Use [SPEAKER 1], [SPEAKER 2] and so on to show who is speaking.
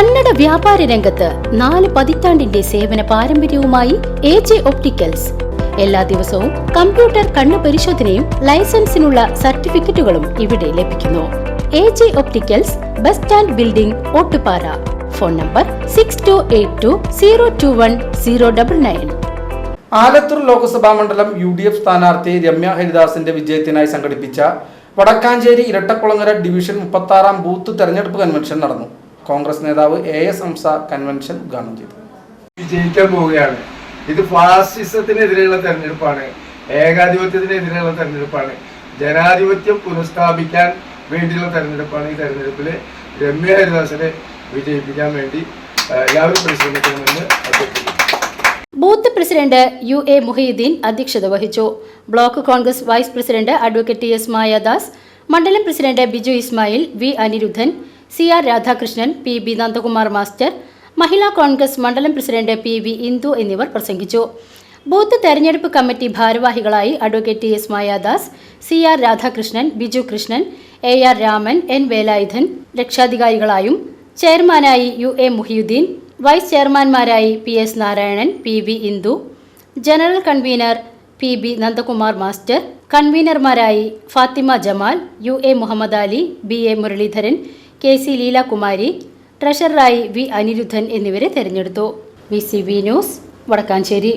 [SPEAKER 1] കന്നഡ വ്യാപാര രംഗത്ത് 4 പതിറ്റാണ്ടിന്റെ സേവന പാരമ്പര്യവുമായി എജെ ഒപ്റ്റിക്കൽസ്. എല്ലാ ദിവസവും കമ്പ്യൂട്ടർ കണ്ണു പരിശോധനയും ലൈസൻസിനുള്ള സർട്ടിഫിക്കറ്റുകളും ഇവിടെ ലഭിക്കുന്നു. AJ opticals, bus stand building, Ottupara. Phone number 6282021099.
[SPEAKER 2] Alathur Lok Sabha മണ്ഡലം UDF സ്ഥാനാർത്ഥി രമ്യ ഹരിദാസിന്റെ വിജയത്തിനായി സംഘടിപ്പിച്ച വടക്കാഞ്ചേരി ഇരട്ടക്കുളങ്ങര ഡിവിഷൻ 36-ാം ബൂത്ത് തെരഞ്ഞെടുപ്പ് കൺവെൻഷൻ നടന്നു. കോൺഗ്രസ് നേതാവ് AS ഹംസ കൺവെൻഷൻ ഉദ്ഘാടനം ചെയ്തു.
[SPEAKER 3] വിജയിക്കാൻ പോവുകയാണ്. ഇത് ഫാസിസത്തിനെതിരെയുള്ള തെരഞ്ഞെടുപ്പാണ്, ഏകാധിപത്യത്തിനെതിരെയുള്ള തെരഞ്ഞെടുപ്പാണ്, ജനാധിപത്യം പുനഃസ്ഥാപിക്കാൻ വേണ്ടിയുള്ള തെരഞ്ഞെടുപ്പാണ്. ഈ തെരഞ്ഞെടുപ്പിൽ രമ്യ ഹരിദാസിനെ വിജയിപ്പിക്കാൻ വേണ്ടി എല്ലാവരും പരിശ്രമിക്കണമെന്ന് അഭ്യർത്ഥിക്കുന്നു.
[SPEAKER 1] ബൂത്ത് പ്രസിഡന്റ് UA മുഹീദ്ദീൻ അധ്യക്ഷത വഹിച്ചു. Block Congress vice president advocate TS Mayadas, മണ്ഡലം president Biju Ismail, V Aniruddhan, CR Radhakrishnan, PB Nandakumar master, Mahila Congress മണ്ഡലം പ്രസിഡന്റ് PV ഇന്ദു എന്നിവർ പ്രസംഗിച്ചു. ബൂത്ത് തെരഞ്ഞെടുപ്പ് കമ്മിറ്റി ഭാരവാഹികളായി advocate TS Mayadas, CR Radhakrishnan, Biju Krishnan, AR Raman, N Velayudhan രക്ഷാധികാരികളായും ചെയർമാനായി UA മുഹീദ്ദീൻ, വൈസ് ചെയർമാൻമാരായി PS Narayanan, PV Indu, general convener PB Nandakumar master, കൺവീനർമാരായി Fathima Jamal, UA Muhammad Ali, BA Muraleedharan, KC Leelakumari, ട്രഷററായി V അനിരുദ്ധൻ എന്നിവരെ തെരഞ്ഞെടുത്തു. VCV news, Vadakkanchery.